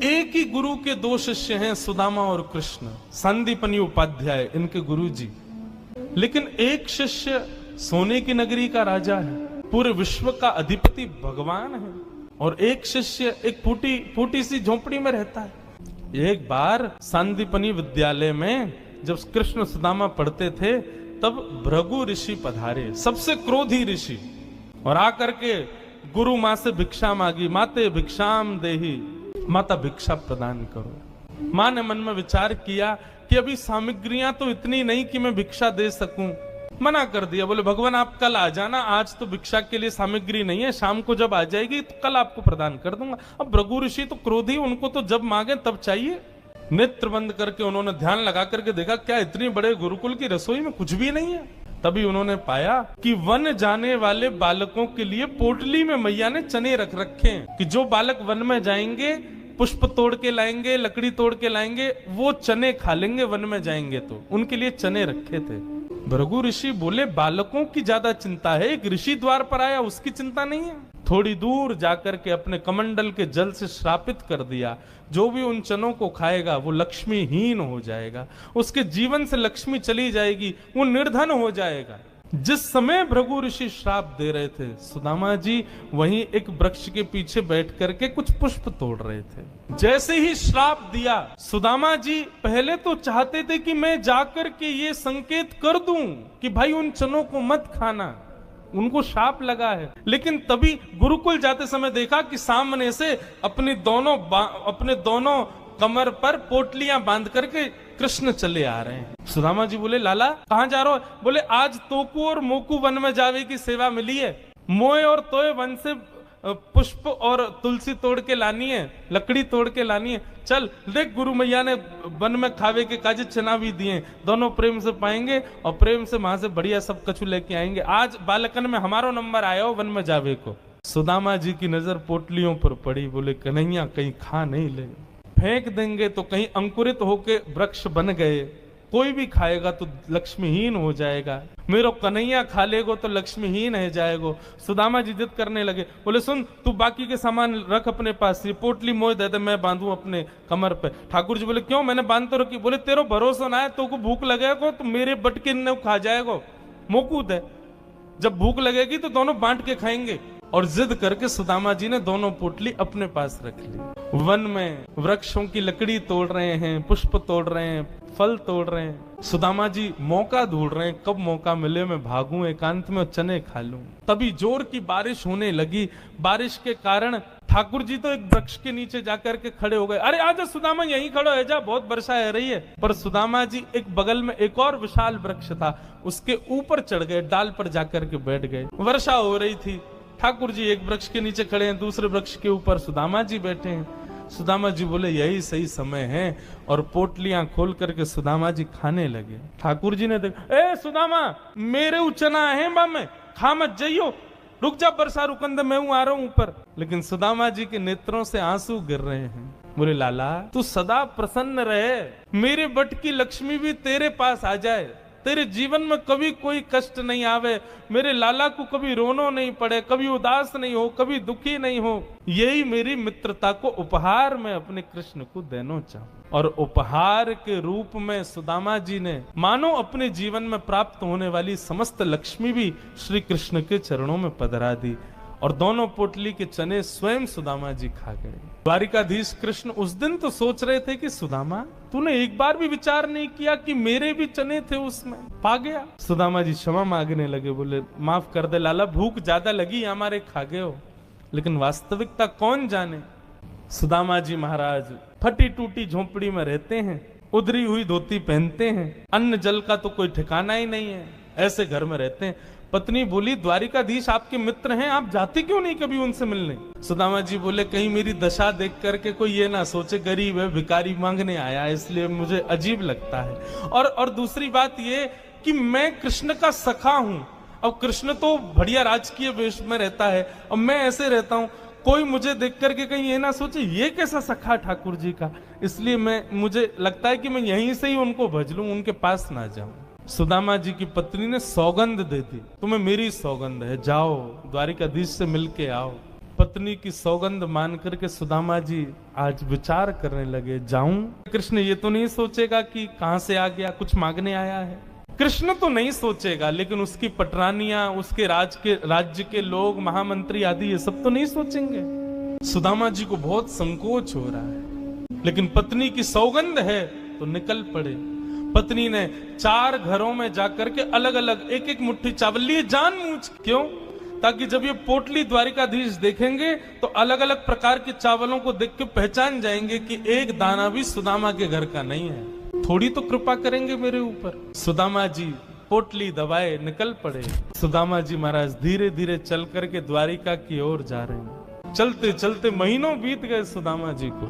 एक ही गुरु के दो शिष्य हैं, सुदामा और कृष्ण, संदीपनी उपाध्याय इनके गुरु जी। लेकिन एक शिष्य सोने की नगरी का राजा है, पूरे विश्व का अधिपति भगवान है, और एक शिष्य एक फूटी सी झोपड़ी में रहता है। एक बार संदीपनी विद्यालय में जब कृष्ण सुदामा पढ़ते थे तब भृगु ऋषि पधारे, सबसे क्रोधी ऋषि, और आकर के गुरु माँ से भिक्षा मांगी। माते भिक्षाम देही, माता भिक्षा प्रदान करो। माँ ने मन में विचार किया कि अभी सामग्रियां तो इतनी नहीं कि मैं भिक्षा दे सकूं, मना कर दिया। बोले भगवान आप कल आ जाना, आज तो भिक्षा के लिए सामग्री नहीं है, शाम को जब आ जाएगी तो कल आपको प्रदान कर दूंगा। अब भृगु ऋषि तो क्रोधी, उनको तो जब मांगे तब चाहिए। नेत्र बंद करके उन्होंने ध्यान लगा करके देखा, क्या इतनी बड़े गुरुकुल की रसोई में कुछ भी नहीं है। तभी उन्होंने पाया कि वन जाने वाले बालकों के लिए पोटली में मैया ने चने रख रखे हैं कि जो बालक वन में जाएंगे, पुष्प तोड़ के लाएंगे, लकड़ी तोड़ के लाएंगे, वो चने खा लेंगे वन में जाएंगे, तो उनके लिए चने रखे थे। भृगु ऋषि बोले बालकों की ज्यादा चिंता है, एक ऋषि द्वार पर आया उसकी चिंता नहीं है। थोड़ी दूर जाकर के अपने कमंडल के जल से श्रापित कर दिया, जो भी उन चनों को खाएगा वो लक्ष्मीहीन हो जाएगा, उसके जीवन से लक्ष्मी चली जाएगी, वो निर्धन हो जाएगा। जिस समय भृगु ऋषि श्राप दे रहे थे, सुदामा जी वहीं एक वृक्ष के पीछे बैठ करके कुछ पुष्प तोड़ रहे थे। जैसे ही श्राप दिया, सुदामा जी पहले तो चाहते थे कि मैं जाकर के ये संकेत कर दूं कि भाई उन चनों को मत खाना, उनको शाप लगा है। लेकिन तभी गुरुकुल जाते समय देखा कि सामने से अपने दोनों कमर पर पोटलियां बांध करके कृष्ण चले आ रहे हैं। सुदामा जी बोले लाला कहां जा रहे हो? बोले आज तोकू और मोकू वन में जावे की सेवा मिली है, मोए और तोए वन से पुष्प और तुलसी तोड़ के लानी है, लकड़ी तोड़ के लानी है। चल देख, गुरु मैया ने वन में खावे के काजे चना भी दिए, दोनों प्रेम से पाएंगे और प्रेम से वहां से बढ़िया सब कछु लेके आएंगे। आज बालकन में हमारो नंबर आया हो वन में जावे को। सुदामा जी की नजर पोटलियों पर पड़ी, बोले कन्हैया कहीं खा नहीं ले, फेंक देंगे तो कहीं अंकुरित होके वृक्ष बन गए, कोई भी खाएगा तो लक्ष्मीहीन हो जाएगा, मेरो कन्हैया खा लेगो तो लक्ष्मीहीन है जाएगो। सुदामा जी जिद करने लगे, बोले सुन तू बाकी के सामान रख अपने पास, ये पोटली मोह दे दे मैं बांधू अपने कमर पे। ठाकुर जी बोले क्यों, मैंने बांध तो रखी। बोले तेरो भरोसा ना है, तो को भूख लगेगा तो मेरे बटके ने खा जाएगो, मोकूद है, जब भूख लगेगी तो दोनों बांट के खाएंगे। और जिद करके सुदामा जी ने दोनों पोटली अपने पास रख ली। वन में वृक्षों की लकड़ी तोड़ रहे हैं, पुष्प तोड़ रहे हैं, फल तोड़ रहे हैं। सुदामा जी मौका ढूंढ रहे हैं, कब मौका मिले मैं भागूं एकांत में और चने खा लूं। तभी जोर की बारिश होने लगी। बारिश के कारण ठाकुर जी तो एक वृक्ष के नीचे जाकर के खड़े हो गए। अरे आजा सुदामा यहीं खड़ो है जा, बहुत वर्षा है रही है। पर सुदामा जी एक बगल में एक और विशाल वृक्ष था, उसके ऊपर चढ़ गए, डाल पर जाकर के बैठ गए। वर्षा हो रही थी, ठाकुर जी एक वृक्ष के नीचे खड़े हैं, दूसरे वृक्ष के ऊपर सुदामा जी बैठे हैं। सुदामा जी बोले यही सही समय है, और पोटलियां खोल करके सुदामा जी खाने लगे। ठाकुर जी ने देखा, ए सुदामा मेरे उचना है बा में, खा मत जाइयो, रुक जा बरसा रुकंद मैं हूं, आ रहा हूं ऊपर। लेकिन सुदामा जी के नेत्रों से आंसू गिर रहे हैं। बोले लाला तू सदा प्रसन्न रहे, मेरे बट की लक्ष्मी भी तेरे पास आ जाए, तेरे जीवन में कभी कोई कष्ट नहीं आवे, मेरे लाला को कभी रोनो नहीं पड़े, कभी उदास नहीं हो, कभी दुखी नहीं हो, यही मेरी मित्रता को उपहार मैं अपने कृष्ण को देना चाहूं। और उपहार के रूप में सुदामा जी ने मानो अपने जीवन में प्राप्त होने वाली समस्त लक्ष्मी भी श्री कृष्ण के चरणों में पधरा दी, और दोनों पोटली के चने स्वयं सुदामा जी खा गए। द्वारिकाधीश कृष्ण उस दिन तो सोच रहे थे कि सुदामा तूने एक बार भी विचार नहीं किया कि मेरे भी चने थे उसमें, पा गया। सुदामा जी क्षमा मांगने लगे, बोले माफ कर दे लाला, भूख ज्यादा लगी हमारे, खा गए हो। लेकिन वास्तविकता कौन जाने। सुदामा जी महाराज फटी टूटी झोपड़ी में रहते हैं, उधरी हुई धोती पहनते हैं, अन्न जल का तो कोई ठिकाना ही नहीं है, ऐसे घर में रहते हैं। पत्नी बोली द्वारिकाधीश आपके मित्र हैं, आप जाते क्यों नहीं कभी उनसे मिलने? सुदामा जी बोले कहीं मेरी दशा देख करके कोई ये ना सोचे गरीब है, भिखारी मांगने आया, इसलिए मुझे अजीब लगता है। और दूसरी बात ये कि मैं कृष्ण का सखा हूं, अब कृष्ण तो बढ़िया राजकीय वेश में रहता है, अब मैं ऐसे रहता हूं, कोई मुझे देख करके कहीं ये ना सोचे ये कैसा सखा ठाकुर जी का, इसलिए मुझे लगता है कि मैं यहीं से ही उनको भज लूं, उनके पास ना जाऊं। सुदामा जी की पत्नी ने सौगंध दे दी, तुम्हें मेरी सौगंध है, जाओ द्वारिकाधीश से मिलके आओ। पत्नी की सौगंध मान करके सुदामा जी आज विचार करने लगे, जाऊं? कृष्ण ये तो नहीं सोचेगा कि कहां से आ गया, कुछ मांगने आया है। कृष्ण तो नहीं सोचेगा, लेकिन उसकी पटरानियां, उसके राज्य के लोग, महामंत्री आदि, ये सब तो नहीं सोचेंगे। सुदामा जी को बहुत संकोच हो रहा है, लेकिन पत्नी की सौगंध है तो निकल पड़े। पत्नी ने 4 घरों में जाकर के अलग अलग एक एक मुट्ठी चावल लिए, जानबूझ। क्यों? ताकि जब ये पोटली द्वारिकाधीश देखेंगे तो अलग अलग प्रकार के चावलों को देख के पहचान जाएंगे कि एक दाना भी सुदामा के घर का नहीं है। थोड़ी तो कृपा करेंगे मेरे ऊपर। सुदामा जी पोटली दबाए निकल पड़े। सुदामा जी महाराज धीरे धीरे चल करके द्वारिका की ओर जा रहे हैं। चलते चलते महीनों बीत गए सुदामा जी को।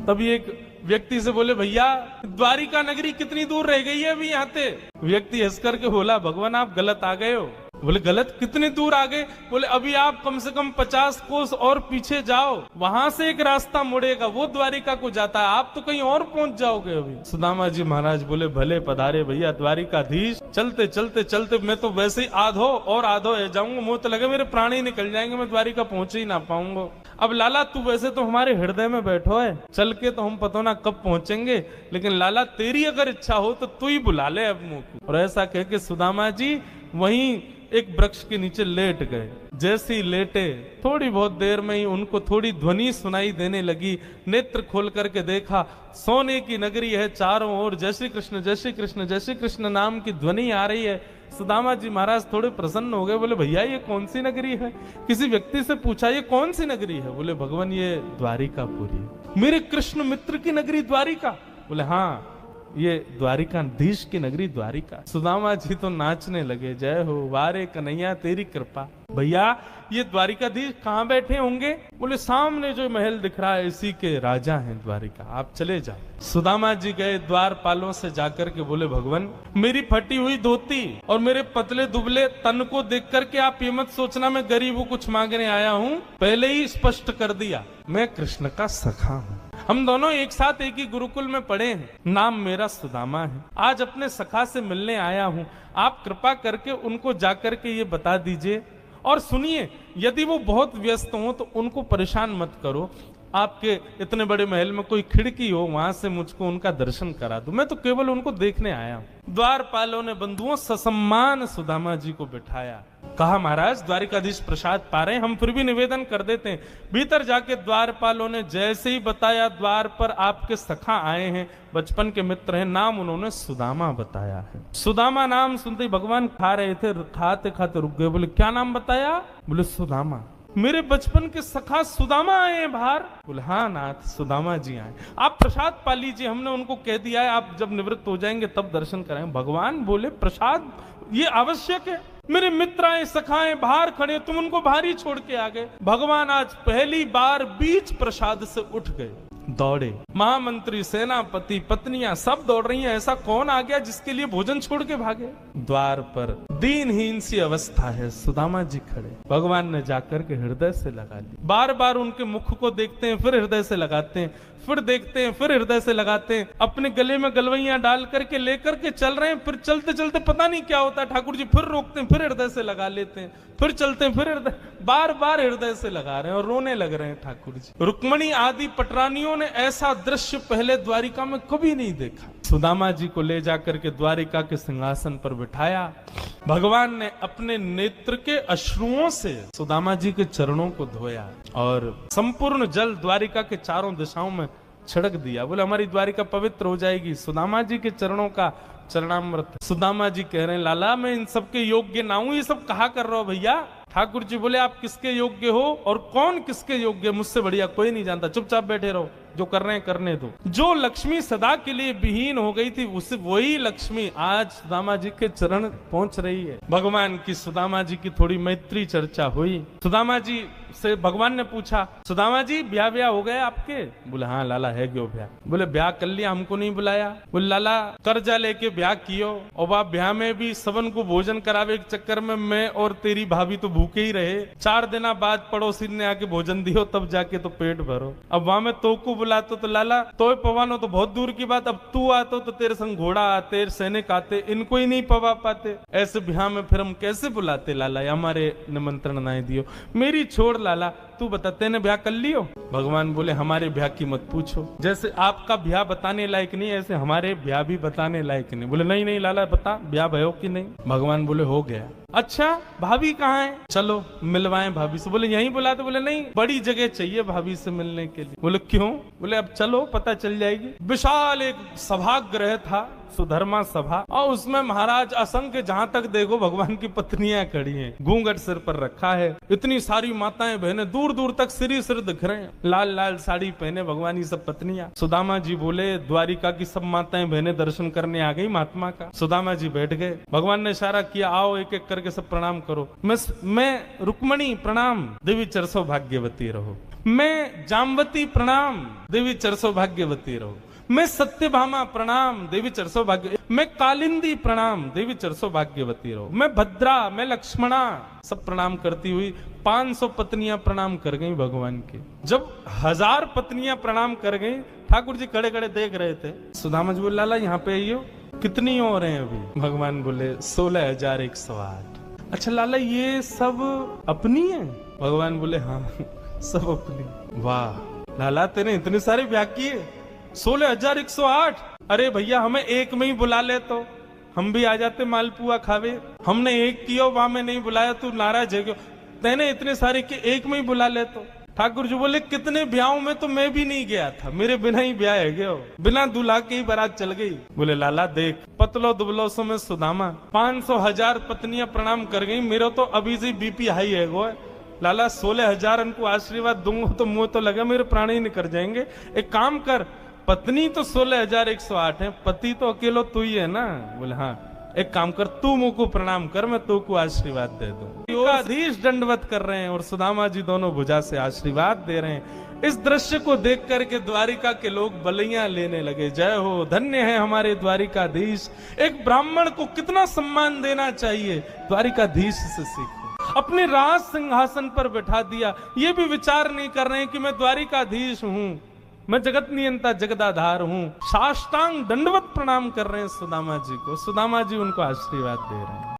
तभी एक व्यक्ति से बोले, भैया द्वारिका नगरी कितनी दूर रह गई है अभी यहाँ से? व्यक्ति हंस करके बोला, भगवान आप गलत आ गए हो। बोले गलत? कितने दूर आ गए? बोले अभी आप कम से कम 50 कोस और पीछे जाओ, वहां से एक रास्ता मुड़ेगा, वो द्वारिका को जाता है, आप तो कहीं और पहुंच जाओगे अभी। सुदामा जी महाराज बोले, भले पधारे भैया द्वारिकाधीश। चलते चलते चलते मैं तो वैसे ही आधो जाऊंगा, मुंह तो लगे मेरे प्राण ही निकल जाएंगे, मैं द्वारिका पहुंच ही ना पाऊंगा। अब लाला तू वैसे तो हमारे हृदय में बैठो है, चल के तो हम पता ना कब पहुंचेंगे, लेकिन लाला तेरी अगर इच्छा हो तो तू ही बुला ले अब मुंह को। और ऐसा कह के सुदामा जी वहीं एक वृक्ष के नीचे लेट गए। जैसे ही लेटे थोड़ी बहुत देर में ही उनको थोड़ी ध्वनि सुनाई देने लगी। नेत्र खोल करके देखा, सोने की नगरी है, चारों ओर जय श्री कृष्ण जय श्री कृष्ण जय श्री कृष्ण नाम की ध्वनि आ रही है। सुदामा जी महाराज थोड़े प्रसन्न हो गए, बोले भैया ये कौन सी नगरी है? किसी व्यक्ति से पूछा ये कौन सी नगरी है? बोले भगवान ये द्वारिकापुरी। मेरे कृष्ण मित्र की नगरी द्वारिका? बोले हाँ ये द्वारिकाधीश की नगरी द्वारिका। सुदामा जी तो नाचने लगे, जय हो वारे कन्हैया तेरी कृपा। भैया ये द्वारिकाधीश कहाँ बैठे होंगे? बोले सामने जो महल दिख रहा है इसी के राजा हैं द्वारिका, आप चले जाओ। सुदामा जी गए द्वारपालों से जाकर के बोले, भगवान मेरी फटी हुई धोती और मेरे पतले दुबले तन को देख करके आप ये मत सोचना मैं गरीब हूँ कुछ मांगने आया हूँ। पहले ही स्पष्ट कर दिया, मैं कृष्ण का सखा हूँ, हम दोनों एक साथ एक ही गुरुकुल में पढ़े हैं, नाम मेरा सुदामा है। आज अपने सखा से मिलने आया हूँ, आप कृपा करके उनको जाकर के ये बता दीजिए। और सुनिए, यदि वो बहुत व्यस्त हो तो उनको परेशान मत करो, आपके इतने बड़े महल में कोई खिड़की हो वहां से मुझको उनका दर्शन करा दो, मैं तो केवल उनको देखने आया हूँ। द्वारपालों ने बंधुओं ससम्मान सुदामा जी को बिठाया। कहा महाराज द्वारिकाधीश प्रसाद पा रहे, हम फिर भी निवेदन कर देते हैं। भीतर जाके द्वारपालों ने जैसे ही बताया, द्वार पर आपके सखा आए हैं, बचपन के मित्र हैं, नाम उन्होंने सुदामा बताया है। सुदामा नाम सुनते ही भगवान खा रहे थे, खाते खाते रुक गए। बोले क्या नाम बताया? बोले सुदामा। मेरे बचपन के सखा सुदामा आए हैं बाहर? बोले हाँ नाथ सुदामा जी आए। आप प्रसाद पा लीजिए, हमने उनको कह दिया है आप जब निवृत्त हो जाएंगे तब दर्शन कराएंगे। भगवान बोले प्रसाद ये आवश्यक है, मेरे मित्र आए सखाए बाहर खड़े, तुम उनको बाहर ही छोड़ के आ गए। भगवान आज पहली बार बीच प्रसाद से उठ गए, दौड़े। महामंत्री, सेनापति, पत्नियां सब दौड़ रही हैं। ऐसा कौन आ गया जिसके लिए भोजन छोड़ के भागे? द्वार पर दीनहीन सी अवस्था है, सुदामा जी खड़े। भगवान ने जाकर के हृदय से लगा ली। बार बार उनके मुख को देखते हैं, फिर हृदय से लगाते हैं, फिर देखते हैं, फिर हृदय से लगाते हैं। अपने गले में गलवैयां डाल करके लेकर के चल रहे हैं, फिर चलते चलते पता नहीं क्या होता है, ठाकुर जी फिर रोकते हैं, फिर हृदय से लगा लेते हैं, फिर चलते हैं, फिर हृदय, बार बार हृदय से लगा रहे हैं और रोने लग रहे हैं ठाकुर जी। रुक्मणी आदि पटरानियों ने ऐसा दृश्य पहले द्वारिका में कभी नहीं देखा। सुदामा जी को ले जाकर के द्वारिका के सिंहासन पर बिठाया। भगवान ने अपने नेत्र के अश्रुओं से सुदामा जी के चरणों को धोया और संपूर्ण जल द्वारिका के चारों दिशाओं में छिड़क दिया। बोले हमारी द्वारिका पवित्र हो जाएगी सुदामा जी के चरणों का चरणामृत। सुदामा जी कह रहे हैं लाला मैं इन सबके योग्य ना हूं, ये सब कहा कर रहा हो भैया? ठाकुर जी बोले आप किसके योग्य हो और कौन किसके योग्य, मुझसे बढ़िया कोई नहीं जानता, चुपचाप बैठे रहो, जो कर रहे हैं करने दो। जो लक्ष्मी सदा के लिए विहीन हो गई थी उसे वही लक्ष्मी आज सुदामा जी के चरण पहुंच रही है। भगवान की सुदामा जी की थोड़ी मैत्री चर्चा हुई। सुदामा जी से भगवान ने पूछा सुदामा जी ब्याह हो गया आपके? बोले हाँ लाला है क्यों ब्याह? बोले ब्याह कर लिया, हमको नहीं बुलाया? बोले लाला कर्जा लेके ब्याह कियो और बाप ब्याह में भी सबन को भोजन करावे के चक्कर में मैं और तेरी भाभी तो भूखे ही रहे। 4 दिन बाद पड़ोसी ने आके भोजन दियो तब जाके तो पेट भरो। अब वहां में तो को बुलाते तो लाला तो पवानो तो बहुत दूर की बात, अब तू आतो तो तेरे संग घोड़ा आते, सैनिक आते, इनको ही नहीं पवा पाते। ऐसे ब्याह में फिर हम कैसे बुलाते लाला? हमारे निमंत्रण ना दियो। मेरी छोड़ और लाला तू बता तेने ब्याह कर लियो? भगवान बोले हमारे ब्याह की मत पूछो, जैसे आपका ब्याह बताने लायक नहीं ऐसे हमारे ब्याह भी बताने लायक नहीं। बोले नहीं नहीं लाला बता ब्याह भयो कि नहीं? भगवान बोले हो गया। अच्छा भाभी कहाँ है? चलो मिलवाएं भाभी से। बोले यहीं बुला दो। बोले नहीं बड़ी जगह चाहिए भाभी से मिलने के लिए। बोले क्यों? बोले अब चलो पता चल जाएगी। विशाल एक सभागृह था, सुधर्मा सभा, और उसमें महाराज असंख्य जहां तक देखो भगवान की पत्नियां खड़ी हैं, घूंघट सिर पर रखा है, इतनी सारी माताएं बहनें दूर दूर तक सिर दिख रहे हैं, लाल लाल साड़ी पहने भगवान की सब पत्नियां। सुदामा जी बोले द्वारिका की सब माताएं बहनें दर्शन करने आ गई महात्मा का। सुदामा जी बैठ गए, भगवान ने इशारा किया आओ एक एक करके सब प्रणाम करो। मैं रुक्मणी प्रणाम, देवी चरसो भाग्यवती रहो। मैं जामवती प्रणाम, देवी चरसो भाग्यवती रहो। मैं सत्यभामा प्रणाम, देवी चरसो भाग्य। मैं कालिंदी प्रणाम, देवी चरसो भाग्यवती रहो। मैं भद्रा, मैं लक्ष्मणा, सब प्रणाम करती हुई 500 पत्नियां प्रणाम कर गई भगवान की। जब 1000 पत्नियां प्रणाम कर गई, ठाकुर जी खड़े खड़े देख रहे थे। सुदामा जी बोले लाला यहाँ पे आइयो, कितनी और हैं अभी? भगवान बोले 16,108। अच्छा लाला ये सब अपनी है? भगवान बोले हाँ सब अपनी। वाह लाला तेने इतने सारे ब्याह किए, 16,108। अरे भैया हमें एक में ही बुला ले तो हम भी आ जाते मालपुआ खावे। हमने एक किया वहां में नहीं बुलाया, तू नाराज है क्यों? तेने इतने सारे के एक में ही बुला ले तो। ठाकुर जी बोले कितने ब्याहों में तो मैं भी नहीं गया था, मेरे बिना ही ब्याह है गया, बिना दूल्हा के ही बारात चल गई। बोले लाला देख पतलो दुबलो सो में सुदामा 500,000 पत्नियां प्रणाम कर गई, मेरा तो अभी से बीपी हाई है गो। लाला 16,000 उनको आशीर्वाद दूंगा तो मुंह तो लगा मेरे प्राण ही निकल जाएंगे। एक काम कर, पत्नी तो 16,108 है, पति तो अकेलो तू ही है ना? बोले हाँ। एक काम कर तू मुंह को प्रणाम कर, मैं तू को आशीर्वाद दे दूं। आधीश दंडवत कर रहे हैं और सुदामा जी दोनों भुजा से आशीर्वाद दे रहे हैं। इस दृश्य को देख करके द्वारिका के लोग बलियां लेने लगे। जय हो, धन्य है हमारे द्वारिकाधीश। एक ब्राह्मण को कितना सम्मान देना चाहिए, द्वारिकाधीश से सीखो। अपने राज सिंहासन पर बैठा दिया, ये भी विचार नहीं कर रहे हैं कि मैं द्वारिकाधीश हूं, मैं जगत नियंता जगदाधार हूं। साष्टांग दंडवत प्रणाम कर रहे हैं सुदामा जी को। सुदामा जी उनको आशीर्वाद दे रहे हैं।